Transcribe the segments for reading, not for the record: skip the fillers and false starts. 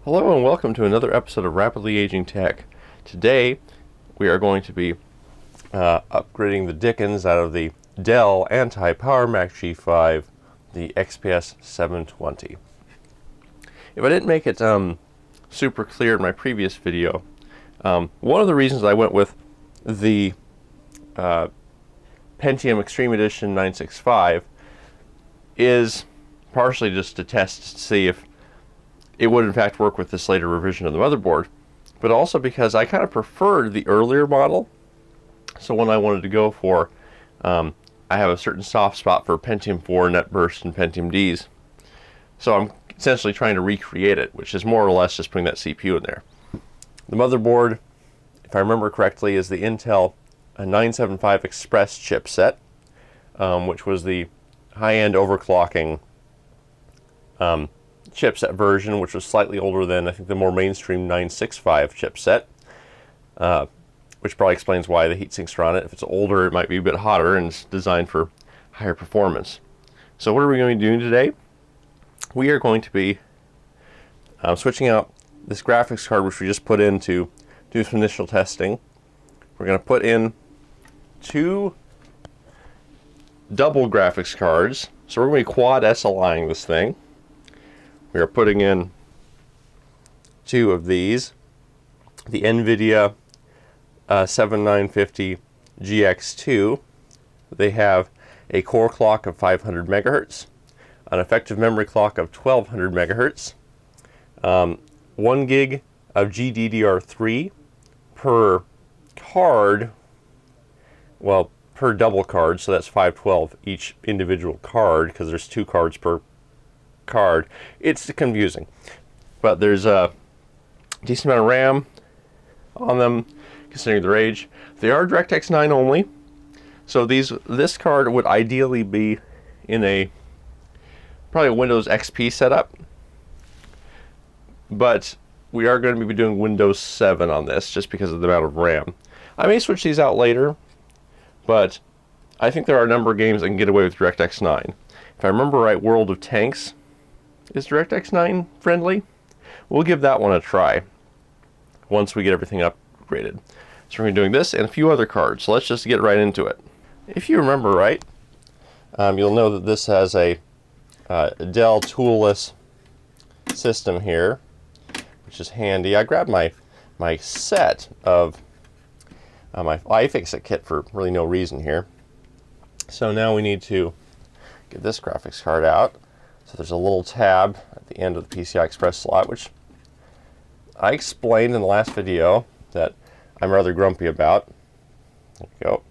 Hello and welcome to another episode of Rapidly Aging Tech. Today we are going to be upgrading the dickens out of the Dell Anti-Power Mac G5, the XPS 720. If I didn't make it super clear in my previous video, one of the reasons I went with the Pentium Extreme Edition 965 is partially just to test to see if it would in fact work with this later revision of the motherboard, but also because I kind of preferred the earlier model. So when I wanted to go for, I have a certain soft spot for Pentium 4, NetBurst, and Pentium Ds. So I'm essentially trying to recreate it, which is more or less just putting that CPU in there. The motherboard, if I remember correctly, is the Intel 975 Express chipset, which was the high-end overclocking chipset version, which was slightly older than I think the more mainstream 965 chipset, which probably explains why the heat sinks are on it. If it's older, it might be a bit hotter and it's designed for higher performance. So what are we going to be doing today? We are going to be switching out this graphics card, which we just put in to do some initial testing. We're going to put in two double graphics cards. So we're going to be quad SLIing this thing. We are putting in two of these, the NVIDIA 7950 GX2. They have a core clock of 500 megahertz, an effective memory clock of 1200 megahertz, 1 gig of GDDR3 per card, well, per double card, so that's 512 each individual card, because there's two cards per card. It's confusing, but there's a decent amount of RAM on them considering their age. They are DirectX 9 only, so this card would ideally be in a probably a Windows XP setup, but we are going to be doing Windows 7 on this just because of the amount of RAM. I may switch these out later, but I think there are a number of games that can get away with DirectX 9. If I remember right, World of Tanks is DirectX 9 friendly. We'll give that one a try once we get everything upgraded. So we're going to be doing this and a few other cards. So let's just get right into it. If you remember right, you'll know that this has a Dell toolless system here, which is handy. I grabbed my set of my iFixit kit for really no reason here. So now we need to get this graphics card out. So there's a little tab at the end of the PCI Express slot, which I explained in the last video that I'm rather grumpy about. There we go.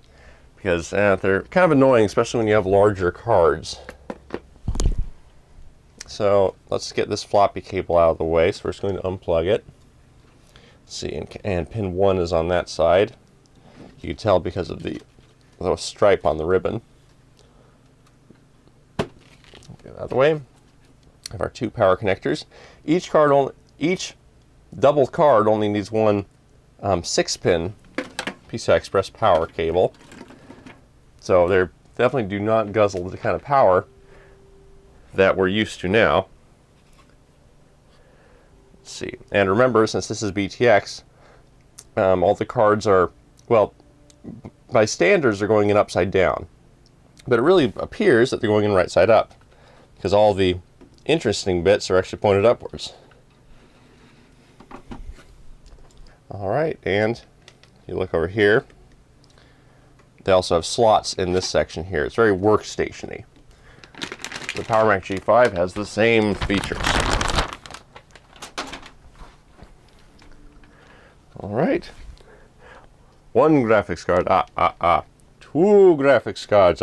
Because they're kind of annoying, especially when you have larger cards. So let's get this floppy cable out of the way. So we're just going to unplug it. Let's see, and pin 1 is on that side. You can tell because of the little stripe on the ribbon. Get that out of the way. We have our two power connectors. Each double card only needs one 6-pin PCI Express power cable. So they definitely do not guzzle the kind of power that we're used to now. Let's see. And remember, since this is BTX, all the cards are, well, by standards they're going in upside down. But it really appears that they're going in right side up, because all the interesting bits are actually pointed upwards. Alright, and you look over here, they also have slots in this section here. It's very workstation-y. The Power Mac G5 has the same features. Alright. One graphics card, Two graphics cards,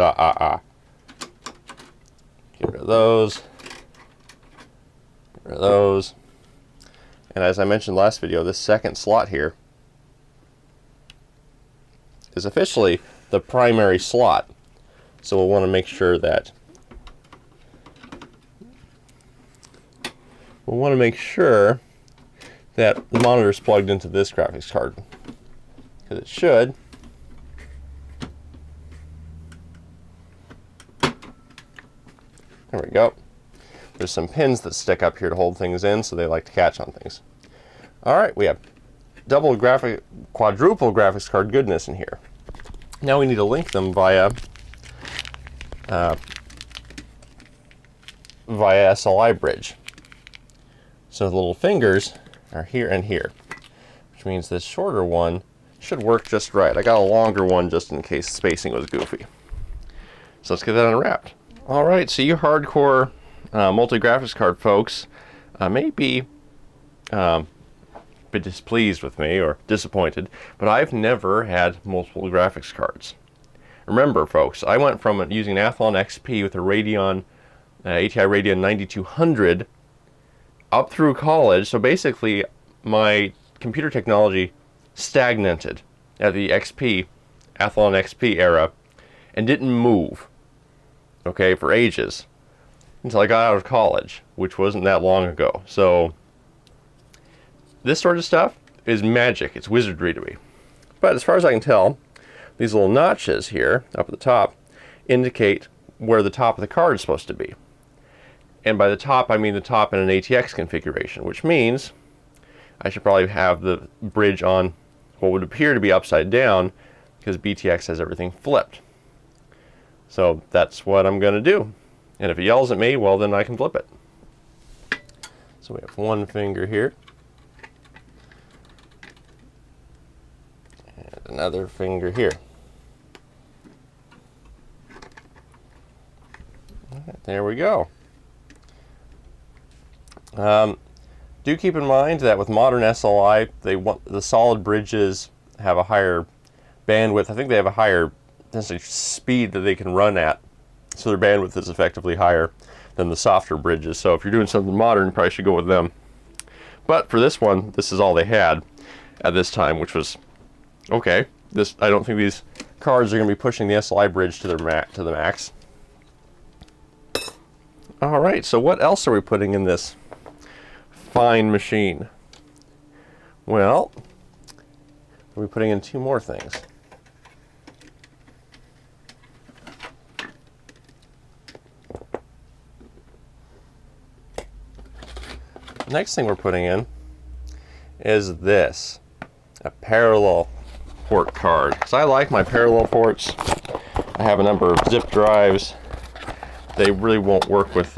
Get rid of those. Get rid of those. And as I mentioned last video, this second slot here is officially the primary slot. So we'll want to make sure that the monitor is plugged into this graphics card, because it should. There we go. There's some pins that stick up here to hold things in, so they like to catch on things. All right, we have quadruple graphics card goodness in here. Now we need to link them via SLI bridge. So the little fingers are here and here, which means this shorter one should work just right. I got a longer one just in case spacing was goofy. So let's get that unwrapped. All right, so you hardcore multi-graphics card folks may be bit displeased with me or disappointed, but I've never had multiple graphics cards. Remember, folks, I went from using an Athlon XP with a Radeon, ATI Radeon 9200 up through college. So basically, my computer technology stagnated at the XP, Athlon XP era, and didn't move, okay, for ages until I got out of college, which wasn't that long ago. So this sort of stuff is magic. It's wizardry to me. But as far as I can tell, these little notches here up at the top indicate where the top of the card is supposed to be. And by the top, I mean the top in an ATX configuration, which means I should probably have the bridge on what would appear to be upside down, because BTX has everything flipped. So that's what I'm going to do. And if it yells at me, well, then I can flip it. So we have one finger here. And another finger here. All right, there we go. Do keep in mind that with modern SLI, the solid bridges have a higher bandwidth. I think they have a higher speed that they can run at, so their bandwidth is effectively higher than the softer bridges. So if you're doing something modern, you probably should go with them. But for this one, this is all they had at this time, which was okay. I don't think these cards are going to be pushing the SLI bridge to the max. All right, so what else are we putting in this fine machine? Well, we're putting in two more things. The next thing we're putting in is this, a parallel port card. Because I like my parallel ports. I have a number of zip drives. They really won't work with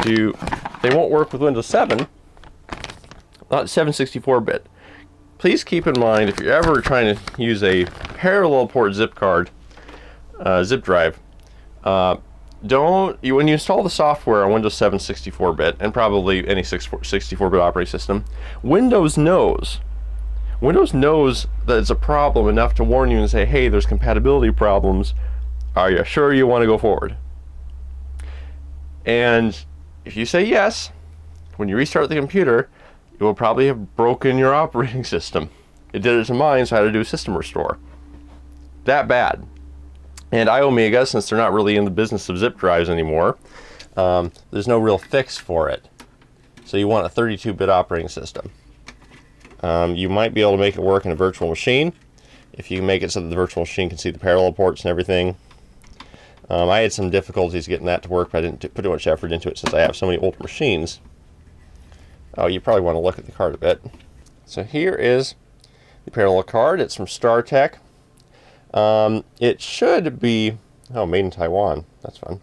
they won't work with Windows 7, not 764-bit. Please keep in mind, if you're ever trying to use a parallel port zip drive, when you install the software on Windows 7 64-bit, and probably any 64-bit operating system, Windows knows that it's a problem enough to warn you and say, hey, there's compatibility problems. Are you sure you want to go forward? And if you say yes, when you restart the computer, it will probably have broken your operating system. It did it to mine, so I had to do a system restore. That bad. And Iomega, since they're not really in the business of zip drives anymore, there's no real fix for it. So you want a 32-bit operating system. You might be able to make it work in a virtual machine, if you make it so that the virtual machine can see the parallel ports and everything. I had some difficulties getting that to work, but I didn't put too much effort into it since I have so many older machines. Oh, you probably want to look at the card a bit. So here is the parallel card. It's from StarTech. It should be, made in Taiwan. That's fun.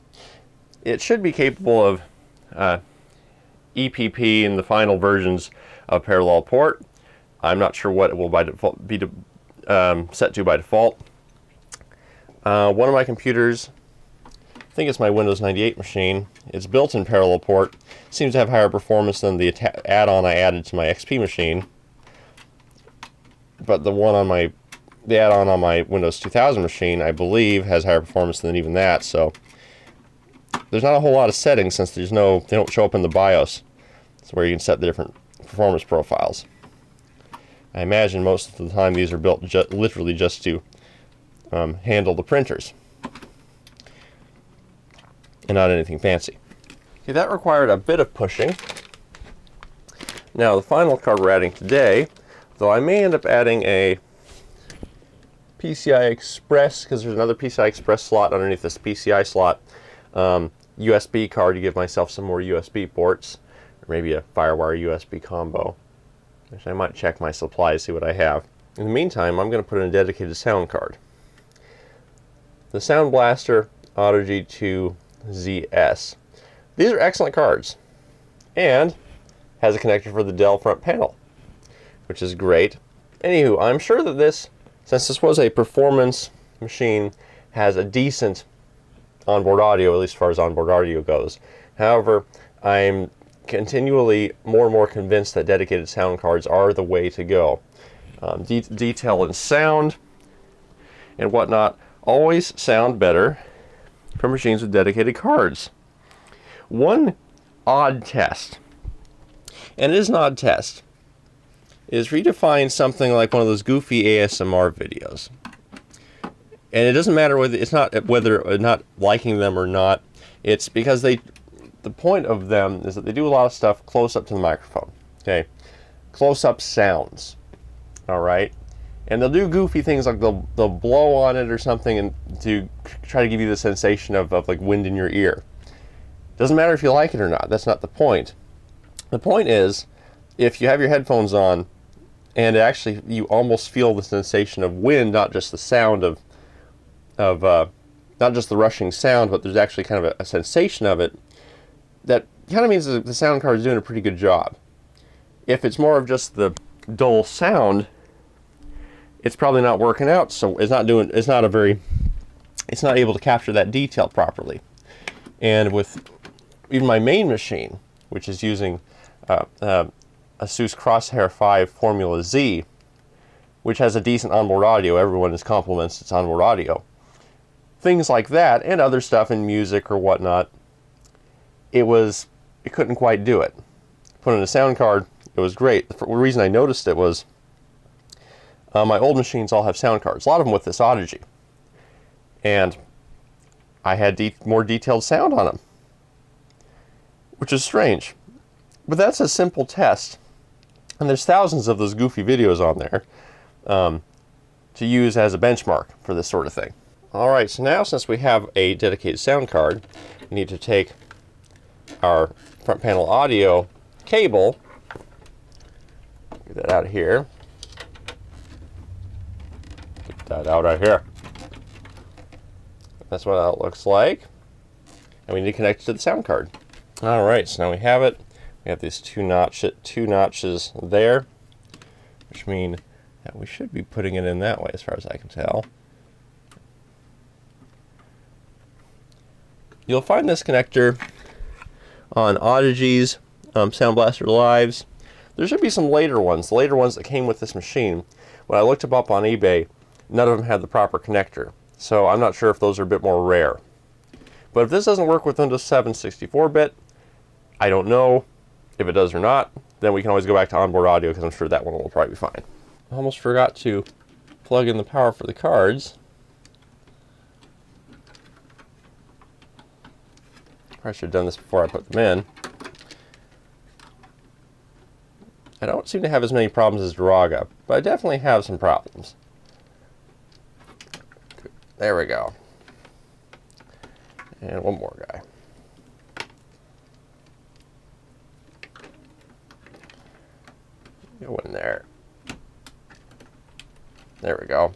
It should be capable of EPP in the final versions of parallel port. I'm not sure what it will by default be set to by default. One of my computers, I think it's my Windows 98 machine, it's built in parallel port, seems to have higher performance than the add-on I added to my XP machine. But the add-on on my Windows 2000 machine, I believe, has higher performance than even that. So there's not a whole lot of settings, since they don't show up in the BIOS. It's where you can set the different performance profiles. I imagine most of the time these are built literally just to handle the printers, and not anything fancy. Okay, that required a bit of pushing. Now the final card we're adding today, though I may end up adding a PCI Express, because there's another PCI Express slot underneath this PCI slot. USB card to give myself some more USB ports, or maybe a FireWire USB combo. Which I might check my supplies, see what I have. In the meantime, I'm going to put in a dedicated sound card. The Sound Blaster Audigy 2ZS. These are excellent cards, and has a connector for the Dell front panel, which is great. Anywho, I'm sure that this, since this was a performance machine, has a decent onboard audio, at least as far as onboard audio goes. However, I'm continually more and more convinced that dedicated sound cards are the way to go. Detail and sound and whatnot always sound better from machines with dedicated cards. One odd test, and it is an odd test, is for you to find something like one of those goofy ASMR videos. And it doesn't matter whether it's not whether or not liking them or not. It's because the point of them is that they do a lot of stuff close up to the microphone. Okay, close up sounds. All right, and they'll do goofy things like they'll blow on it or something, and to try to give you the sensation of like wind in your ear. Doesn't matter if you like it or not. That's not the point. The point is, if you have your headphones on, and actually you almost feel the sensation of wind, not just the sound of not just the rushing sound, but there's actually kind of a sensation of it. That kind of means that the sound card is doing a pretty good job. If it's more of just the dull sound, it's probably not working out. So it's not able to capture that detail properly. And with even my main machine, which is using ASUS Crosshair 5 Formula Z, which has a decent onboard audio, everyone compliments its onboard audio. Things like that, and other stuff in music or whatnot, it couldn't quite do it. Put in a sound card, it was great. The reason I noticed it was my old machines all have sound cards, a lot of them with this Audigy, and I had more detailed sound on them, which is strange. But that's a simple test, and there's thousands of those goofy videos on there to use as a benchmark for this sort of thing. Alright, so now since we have a dedicated sound card, we need to take our front panel audio cable, get that out of here, get that out of here. That's what it looks like. And we need to connect it to the sound card. Alright, so now we have it. We have these two notches there, which mean that we should be putting it in that way as far as I can tell. You'll find this connector on Audigy's Sound Blaster Lives. There should be some later ones, the later ones that came with this machine. When I looked them up on eBay, none of them had the proper connector. So I'm not sure if those are a bit more rare. But if this doesn't work with Windows 7 64-bit, I don't know if it does or not. Then we can always go back to onboard audio, because I'm sure that one will probably be fine. I almost forgot to plug in the power for the cards. I should have done this before I put them in. I don't seem to have as many problems as Draga, but I definitely have some problems. There we go. And one more guy. Go in there. There we go.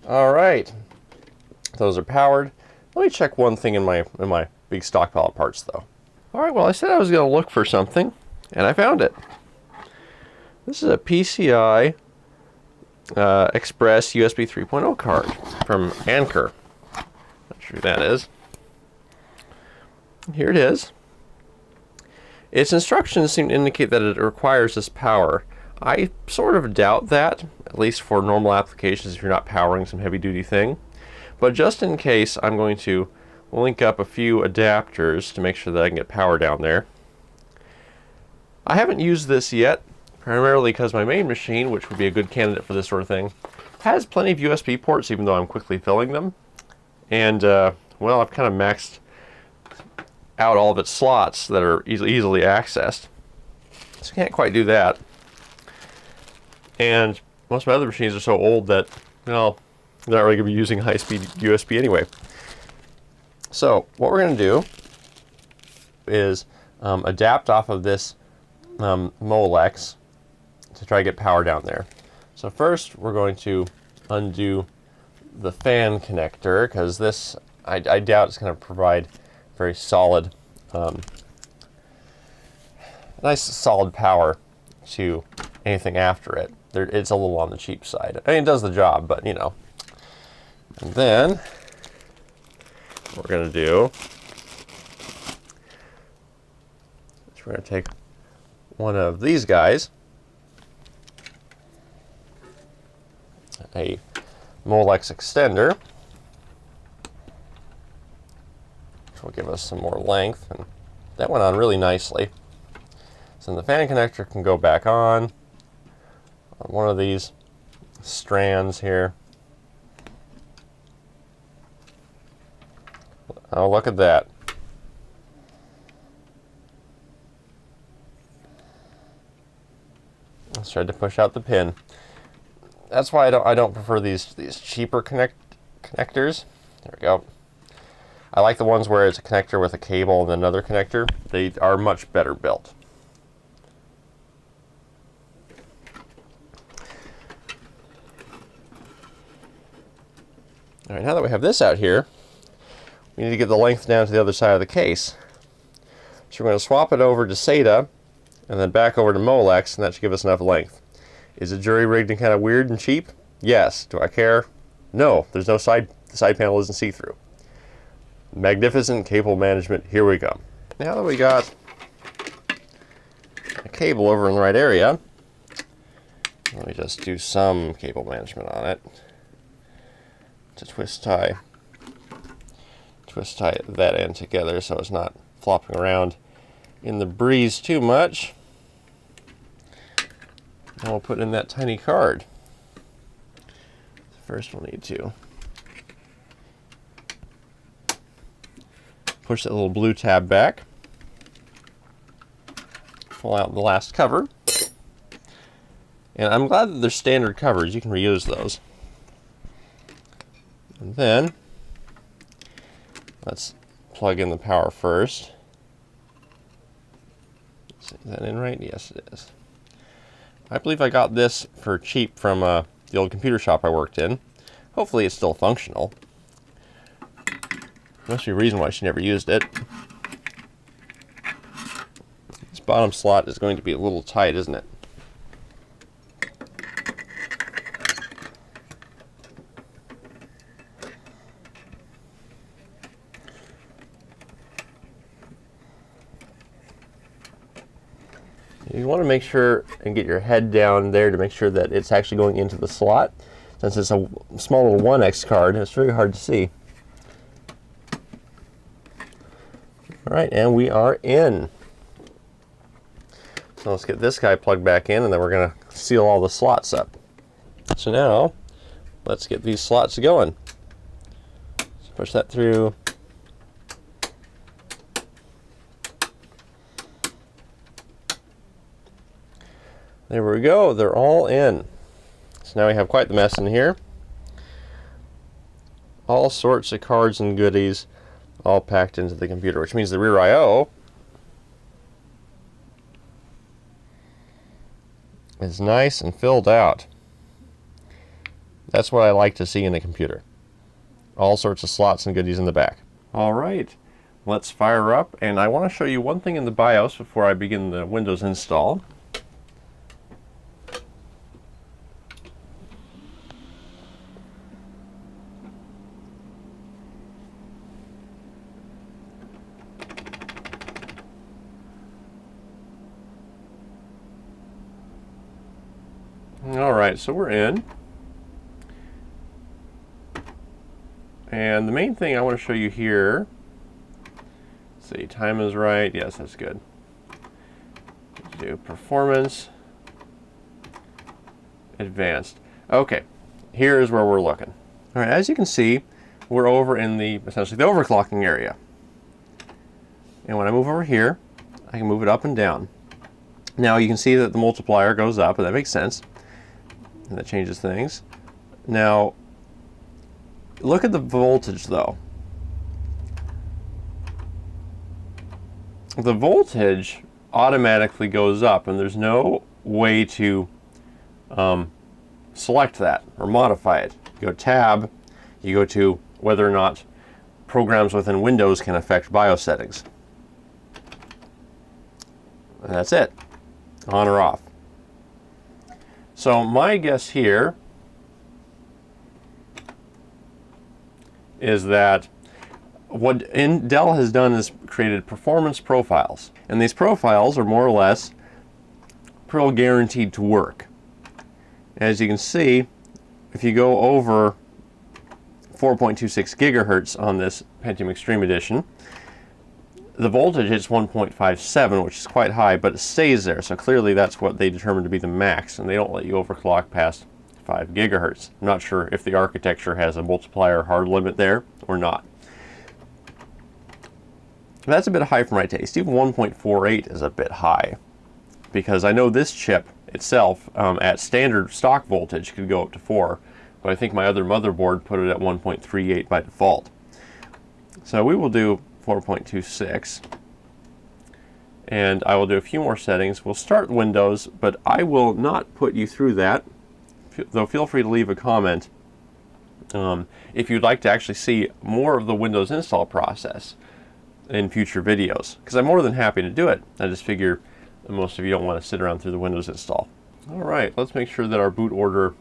All right. Those are powered. Let me check one thing in my big stockpile of parts, though. All right. Well, I said I was going to look for something, and I found it. This is a PCI Express USB 3.0 card from Anker. Not sure who that is. Here it is. Its instructions seem to indicate that it requires this power. I sort of doubt that, at least for normal applications if you're not powering some heavy-duty thing. But just in case, I'm going to link up a few adapters to make sure that I can get power down there. I haven't used this yet, primarily because my main machine, which would be a good candidate for this sort of thing, has plenty of USB ports, even though I'm quickly filling them. And, well, I've kind of maxed out all of its slots that are easily accessed. So I can't quite do that. And most of my other machines are so old that, well, they're not really going to be using high-speed USB anyway. So what we're going to do is adapt off of this Molex to try to get power down there. So first we're going to undo the fan connector, because this I doubt it's going to provide very solid, nice solid power to anything after it. It's a little on the cheap side. I mean, it does the job, but you know. And then what we're going to do is we're going to take one of these guys, a Molex extender, which will give us some more length, and that went on really nicely. So then the fan connector can go back on one of these strands here. Oh, look at that. Let's try to push out the pin. That's why I don't prefer these cheaper connectors. There we go. I like the ones where it's a connector with a cable and another connector. They are much better built. All right, now that we have this out here, we need to get the length down to the other side of the case. So we're going to swap it over to SATA and then back over to Molex, and that should give us enough length. Is it jury-rigged and kind of weird and cheap? Yes. Do I care? No. There's no side. The side panel isn't see-through. Magnificent cable management. Here we go. Now that we got a cable over in the right area, let me just do some cable management on it to twist tie that end together so it's not flopping around in the breeze too much. And we'll put in that tiny card. First we'll need to push that little blue tab back, pull out the last cover, and I'm glad that they're standard covers. You can reuse those. And then let's plug in the power first. Is that in right? Yes, it is. I believe I got this for cheap from the old computer shop I worked in. Hopefully it's still functional. Must be a reason why she never used it. This bottom slot is going to be a little tight, isn't it? You want to make sure and get your head down there to make sure that it's actually going into the slot. Since it's a small little 1X card, it's very hard to see. Alright, and we are in. So let's get this guy plugged back in, and then we're going to seal all the slots up. So now, let's get these slots going. So push that through. There we go, they're all in. So now we have quite the mess in here. All sorts of cards and goodies all packed into the computer, which means the rear I/O is nice and filled out. That's what I like to see in a computer. All sorts of slots and goodies in the back. Alright, let's fire up, and I want to show you one thing in the BIOS before I begin the Windows install. Alright, so we're in. And the main thing I want to show you here, let's see, time is right. Yes, that's good. Do performance, advanced. Okay, here's where we're looking. Alright, as you can see, we're over in the, essentially the overclocking area. And when I move over here, I can move it up and down. Now you can see that the multiplier goes up, and that makes sense. And that changes things. Now, look at the voltage though. the voltage automatically goes up, and there's no way to select that or modify it. You go tab, you go to whether or not programs within Windows can affect BIOS settings. And that's it, on or off. So my guess here is that what Dell has done is created performance profiles. And these profiles are more or less pretty guaranteed to work. As you can see, if you go over 4.26 gigahertz on this Pentium Extreme Edition, the voltage is 1.57, which is quite high, but it stays there. So clearly that's what they determined to be the max, and they don't let you overclock past 5 gigahertz. I'm not sure if the architecture has a multiplier hard limit there or not. That's a bit high for my taste. Even 1.48 is a bit high, because I know this chip itself at standard stock voltage could go up to 4, but I think my other motherboard put it at 1.38 by default. So we will do 4.26, and I will do a few more settings. We'll start Windows, but I will not put you through that, though feel free to leave a comment if you'd like to actually see more of the Windows install process in future videos, because I'm more than happy to do it. I just figure most of you don't want to sit around through the Windows install. Alright, let's make sure that our boot order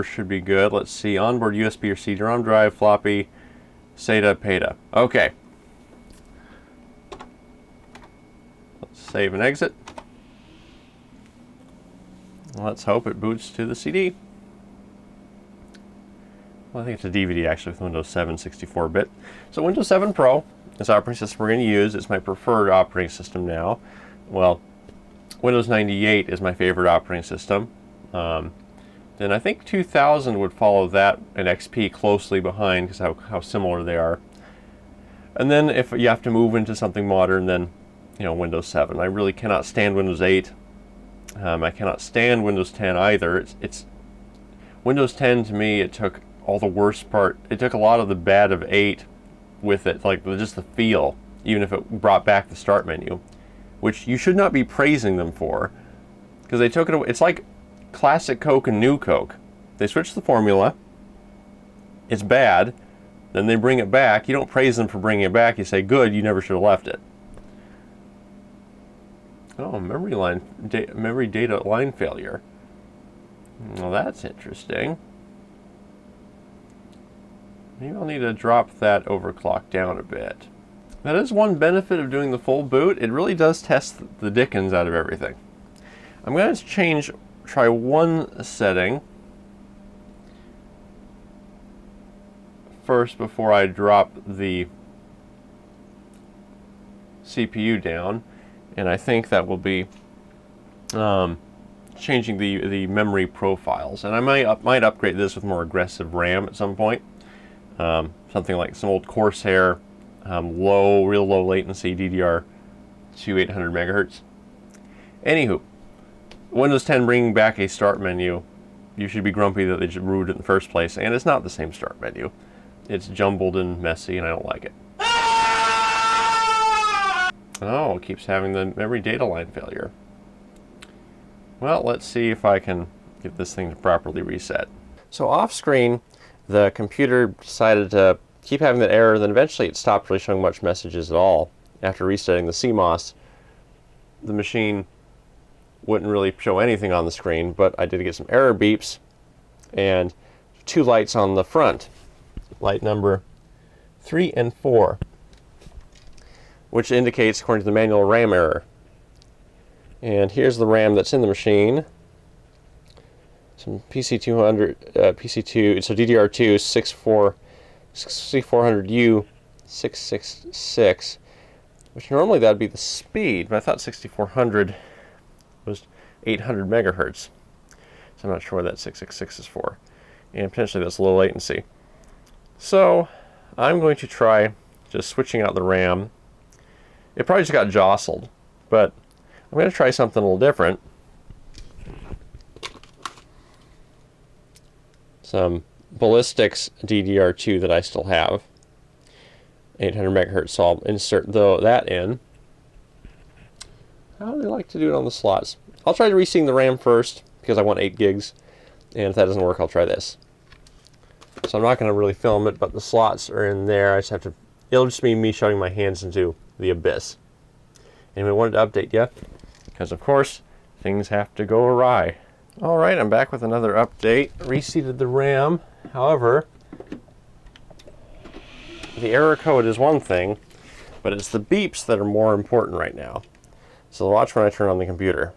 should be good. Let's see, onboard USB or CD-ROM drive, floppy, SATA, PATA. Okay. Let's save and exit. Let's hope it boots to the CD. Well, I think it's a DVD actually with Windows 7 64-bit. So Windows 7 Pro is the operating system we're going to use. It's my preferred operating system now. Well, Windows 98 is my favorite operating system. Then I think 2000 would follow that, and XP closely behind because how similar they are. And then if you have to move into something modern, then Windows 7. I really cannot stand Windows 8. I cannot stand Windows 10 either. It's Windows 10 to me. It took all the worst part. It took a lot of the bad of 8 with it, like just the feel, even if it brought back the start menu, which you should not be praising them for, because they took it away. It's like classic Coke and new Coke. They switch the formula. It's bad. Then they bring it back. You don't praise them for bringing it back. You say, good, you never should have left it. Oh, memory data line failure. Well, that's interesting. Maybe I'll need to drop that overclock down a bit. That is one benefit of doing the full boot. It really does test the dickens out of everything. I'm going to try one setting first before I drop the CPU down, and I think that will be changing the memory profiles. And I might upgrade this with more aggressive RAM at some point. Something like some old Corsair, real low latency DDR2 800 megahertz. Anywho, Windows 10 bringing back a start menu. You should be grumpy that they just ruined it in the first place, and it's not the same start menu. It's jumbled and messy, and I don't like it. Oh, it keeps having the memory data line failure. Well, let's see if I can get this thing to properly reset. So off screen, the computer decided to keep having that error, then eventually it stopped really showing much messages at all. After resetting the CMOS, the machine wouldn't really show anything on the screen, but I did get some error beeps and 2 lights on the front. Light number 3 and 4, which indicates, according to the manual, RAM error. And here's the RAM that's in the machine. Some PC200, PC2, so DDR2 6400U 666, which normally that would be the speed, but I thought 6400 was 800 megahertz. So I'm not sure what that 666 is for. And potentially that's low latency. So I'm going to try just switching out the RAM. It probably just got jostled, but I'm going to try something a little different. Some Ballistics DDR2 that I still have. 800 megahertz, so I'll insert that in. How do they like to do it on the slots? I'll try to resync the RAM first, because I want 8 gigs, and if that doesn't work, I'll try this. So I'm not going to really film it, but the slots are in there. I just have to, it'll just be me showing my hands into the abyss. Anyway, I wanted to update you, because of course, things have to go awry. Alright, I'm back with another update. Reseated the RAM. However, the error code is one thing, but it's the beeps that are more important right now. So watch when I turn on the computer.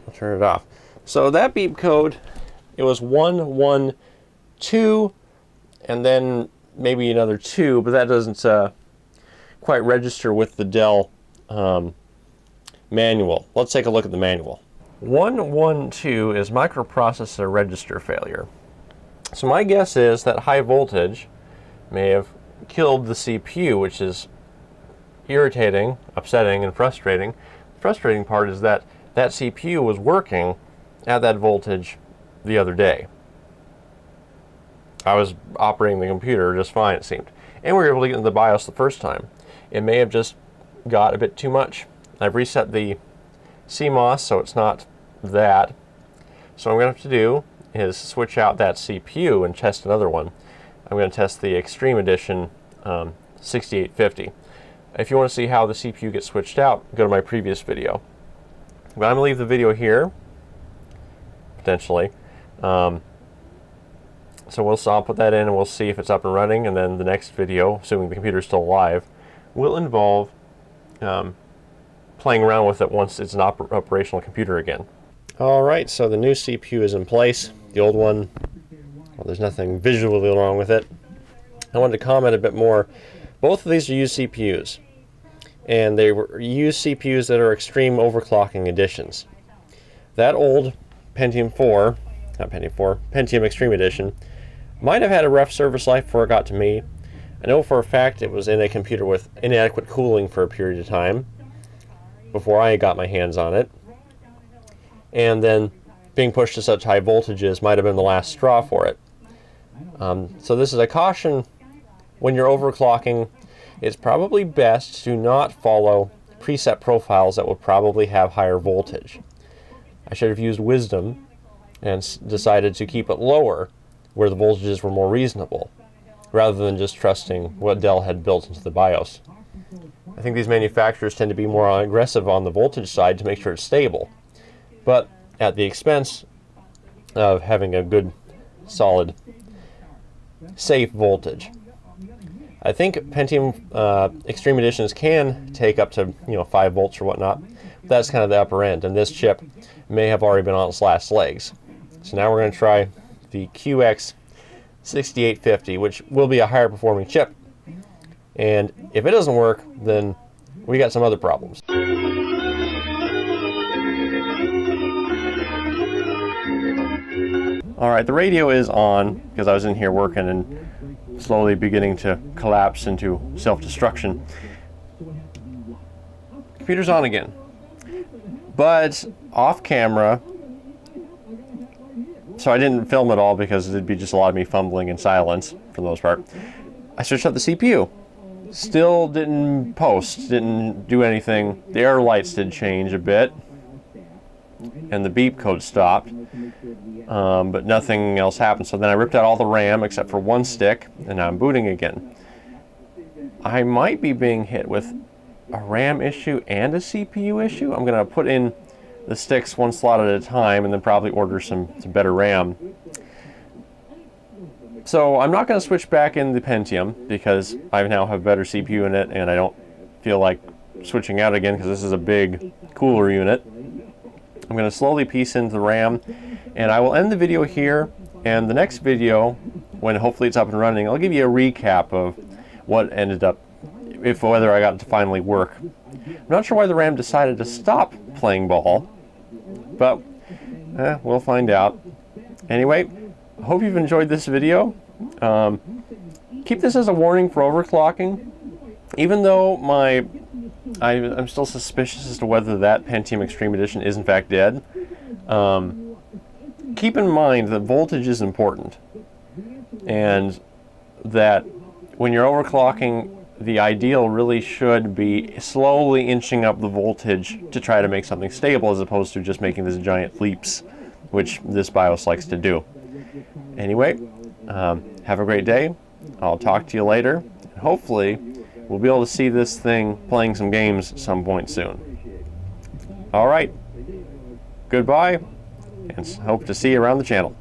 I'll turn it off. So that beep code, it was 112 and then maybe another 2, but that doesn't quite register with the Dell manual. Let's take a look at the manual. 112 is microprocessor register failure. So my guess is that high voltage may have killed the CPU, which is irritating, upsetting, and frustrating. The frustrating part is that that CPU was working at that voltage the other day. I was operating the computer just fine, it seemed. And we were able to get into the BIOS the first time. It may have just got a bit too much. I've reset the CMOS so it's not that. So what I'm going to have to do is switch out that CPU and test another one. I'm going to test the Extreme Edition 6850. If you want to see how the CPU gets switched out, go to my previous video. But I'm going to leave the video here, potentially. So I'll put that in and we'll see if it's up and running, and then the next video, assuming the computer is still alive, will involve playing around with it once it's an operational computer again. Alright, so the new CPU is in place. The old one, well, there's nothing visually wrong with it. I wanted to comment a bit more. Both of these are used CPUs, and they were used CPUs that are extreme overclocking editions. That old Pentium Extreme Edition might have had a rough service life before it got to me. I know for a fact it was in a computer with inadequate cooling for a period of time before I got my hands on it. And then being pushed to such high voltages might have been the last straw for it. So this is a caution. When you're overclocking, it's probably best to not follow preset profiles that will probably have higher voltage. I should have used wisdom and decided to keep it lower where the voltages were more reasonable, rather than just trusting what Dell had built into the BIOS. I think these manufacturers tend to be more aggressive on the voltage side to make sure it's stable, but at the expense of having a good, solid, safe voltage. I think Pentium Extreme Editions can take up to 5 volts or whatnot. That's kind of the upper end, and this chip may have already been on its last legs. So now we're going to try the QX 6850, which will be a higher performing chip. And if it doesn't work, then we got some other problems. Alright, the radio is on because I was in here working and slowly beginning to collapse into self-destruction. Computer's on again. But off camera, so I didn't film it all because it'd be just a lot of me fumbling in silence for the most part. I switched up the CPU. Still didn't post, didn't do anything. The error lights did change a bit, and the beep code stopped, but nothing else happened. So then I ripped out all the RAM except for one stick, and now I'm booting again. I might be being hit with a RAM issue and a CPU issue. I'm going to put in the sticks one slot at a time and then probably order some better RAM. So I'm not going to switch back in the Pentium because I now have better CPU in it, and I don't feel like switching out again because this is a big cooler unit. I'm going to slowly piece into the RAM, and I will end the video here, and the next video, when hopefully it's up and running, I'll give you a recap of what ended up, whether I got it to finally work. I'm not sure why the RAM decided to stop playing ball, but we'll find out. Anyway, I hope you've enjoyed this video. keep this as a warning for overclocking. Even though I'm still suspicious as to whether that Pentium Extreme Edition is in fact dead, keep in mind that voltage is important, and that when you're overclocking, the ideal really should be slowly inching up the voltage to try to make something stable, as opposed to just making these giant leaps, which this BIOS likes to do. Anyway, have a great day. I'll talk to you later. Hopefully, we'll be able to see this thing playing some games some point soon. All right. Goodbye, and hope to see you around the channel.